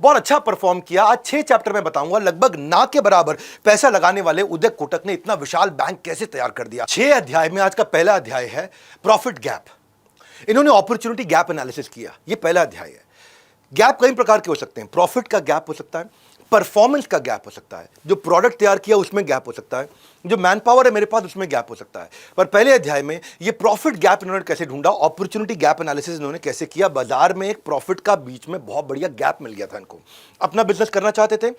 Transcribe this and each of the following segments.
बहुत अच्छा परफॉर्म किया। आज 6 चैप्टर में बताऊंगा लगभग ना के बराबर पैसा लगाने वाले उदय कोटक ने इतना विशाल बैंक कैसे तैयार कर दिया। 6 अध्याय में आज का पहला अध्याय है प्रॉफिट गैप। इन्होंने अपॉर्चुनिटी गैप एनालिसिस किया, ये पहला अध्याय है। गैप कई प्रकार के हो सकते हैं। प्रॉफिट का गैप हो सकता है, परफॉर्मेंस का गैप हो सकता है, जो प्रोडक्ट तैयार किया उसमें गैप हो सकता है, जो मैन पावर है मेरे पास उसमें गैप हो सकता है। पर पहले अध्याय में ये प्रॉफिट गैप इन्होंने कैसे ढूंढा, अपॉर्चुनिटी गैप एनालिसिस इन्होंने कैसे किया। बाजार में एक प्रॉफिट का बीच में बहुत बढ़िया गैप मिल गया था इनको। अपना बिजनेस करना चाहते थे,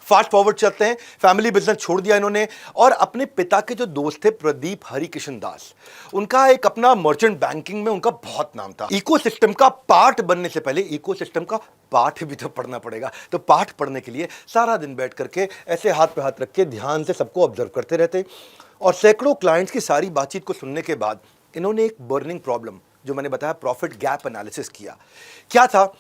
फास्ट फॉरवर्ड चलते हैं, फैमिली बिजनेस छोड़ दिया इन्होंने और अपने पिता के जो दोस्त थे प्रदीप हरिकिशन दास, उनका एक अपना मर्चेंट बैंकिंग में उनका बहुत नाम था। इकोसिस्टम का पार्ट बनने से पहले इकोसिस्टम का पाठ भी तो पढ़ना पड़ेगा। तो पाठ पढ़ने के लिए सारा दिन बैठ करके ऐसे हाथ पे हाथ रख के ध्यान से सबको ऑब्जर्व करते रहते और सैकड़ों क्लाइंट्स की सारी बातचीत को सुनने के बाद इन्होंने एक बर्निंग प्रॉब्लम, जो मैंने बताया प्रॉफिट गैप एनालिसिस किया। क्या था,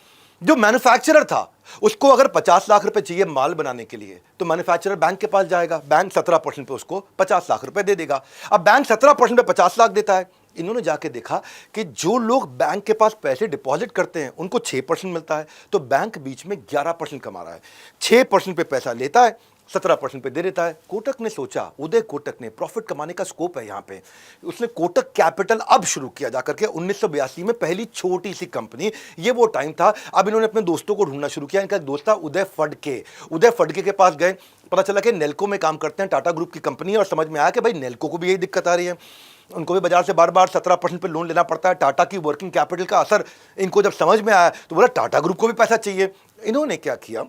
जो मैन्युफैक्चरर था उसको अगर 50 लाख रुपए चाहिए माल बनाने के लिए तो मैन्युफैक्चरर बैंक के पास जाएगा, बैंक 17% पे उसको 50 लाख रुपए दे देगा। अब बैंक 17% पे 50 लाख देता है। इन्होंने जाके देखा कि जो लोग बैंक के पास पैसे डिपॉजिट करते हैं उनको 6% मिलता है, तो बैंक बीच में 11% कमा रहा है। 6% पे पैसा लेता है, 17% पे दे देता है। कोटक ने सोचा, उदय कोटक ने, प्रॉफिट कमाने का स्कोप है यहाँ पे, उसने कोटक कैपिटल अब शुरू किया जाकर के 1982 में, पहली छोटी सी कंपनी। ये वो टाइम था। अब इन्होंने अपने दोस्तों को ढूंढना शुरू किया। इनका एक दोस्त था उदय फडके। उदय फडके के पास गए, पता चला कि नेल्को में काम करते हैं, टाटा ग्रुप की कंपनी है, और समझ में आया कि भाई नेल्को को भी यही दिक्कत आ रही है, उनको भी बाजार से बार बार 17% पे लोन लेना पड़ता है। टाटा की वर्किंग कैपिटल का असर इनको जब समझ में आया तो बोला टाटा ग्रुप को भी पैसा चाहिए। इन्होंने क्या किया,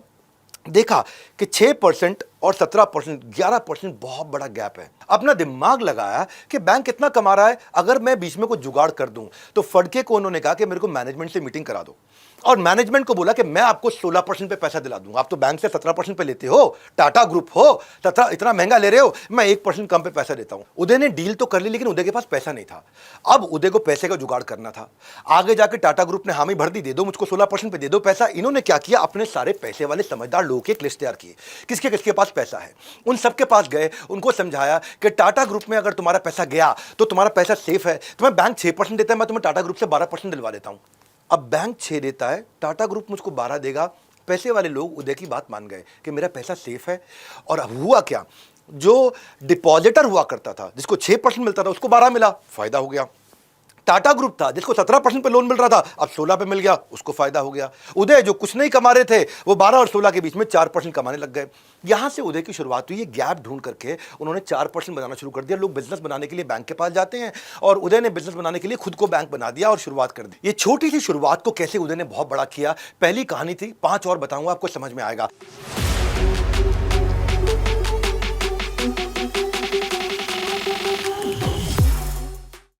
देखा कि 6% और 17%, 11% बहुत बड़ा गैप है। अपना दिमाग लगाया कि बैंक कितना कमा रहा है, अगर मैं बीच में कोई जुगाड़ कर दूं। तो फड़के को उन्होंने कहा कि मेरे को मैनेजमेंट से मीटिंग करा दो, और मैनेजमेंट को बोला कि मैं आपको 16% पे पैसा दिला दूंगा। आप तो बैंक से 17% पे लेते हो, टाटा ग्रुप हो, तथा इतना महंगा ले रहे हो, मैं 1% कम पे पैसा देता हूं। उदय ने डील तो कर ली, लेकिन उदय के पास पैसा नहीं था। अब उदय को पैसे का जुगाड़ करना था। आगे जाके टाटा ग्रुप ने हामी भर दी, दे दो मुझको 16% पे दे दो पैसा। इन्होंने क्या किया, अपने सारे पैसे वाले समझदार लोगों के एक लिस्ट तैयार की, किसके किसके पास पैसा है। उन सबके पास गए, उनको समझाया कि टाटा ग्रुप में अगर तुम्हारा पैसा गया तो तुम्हारा पैसा सेफ है। तुम्हें बैंक 6% देता है, मैं तुम्हें टाटा ग्रुप से 12% दिलवा देता हूं। अब बैंक 6 देता है, टाटा ग्रुप मुझको 12 देगा। पैसे वाले लोग उदय की बात मान गए कि मेरा पैसा सेफ है। और अब हुआ क्या, जो डिपॉजिटर हुआ करता था, जिसको 6% मिलता था, उसको 12 मिला, फायदा हो गया। टाटा ग्रुप था, जिसको 17% पे लोन मिल रहा था, अब 16 पे मिल गया, उसको फायदा हो गया। उदय जो कुछ नहीं कमा रहे थे, वो 12 और 16 के बीच में 4% कमाने लग गए। यहां से उदय की शुरुआत हुई। ये गैप ढूंढ करके उन्होंने 4% बनाना शुरू कर दिया। लोग बिजनेस बनाने के लिए बैंक के पास जाते हैं, और उदय ने बिजनेस बनाने के लिए खुद को बैंक बना दिया और शुरुआत कर दी। ये छोटी सी शुरुआत को कैसे उदय ने बहुत बड़ा किया, पहली कहानी थी। 5 और बताऊंगा, आपको समझ में आएगा।